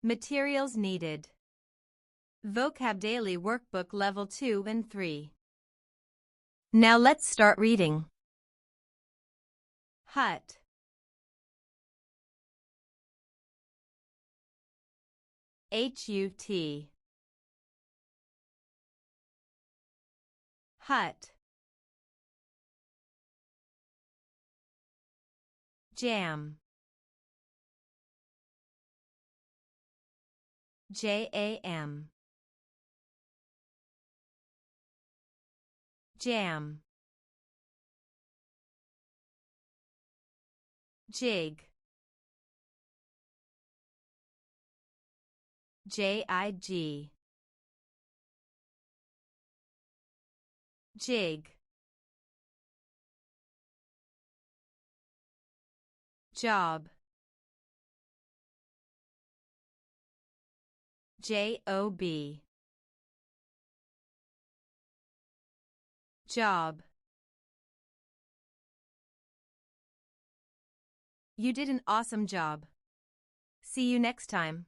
Materials needed. VocabDaily Workbook Level 2 and 3. Now let's start reading. Hut. H-U-T. Hut. Jam. J-A-M. Jam. Jig. J-I-G. Jig. Job. J-O-B. Job. You did an awesome job. See you next time.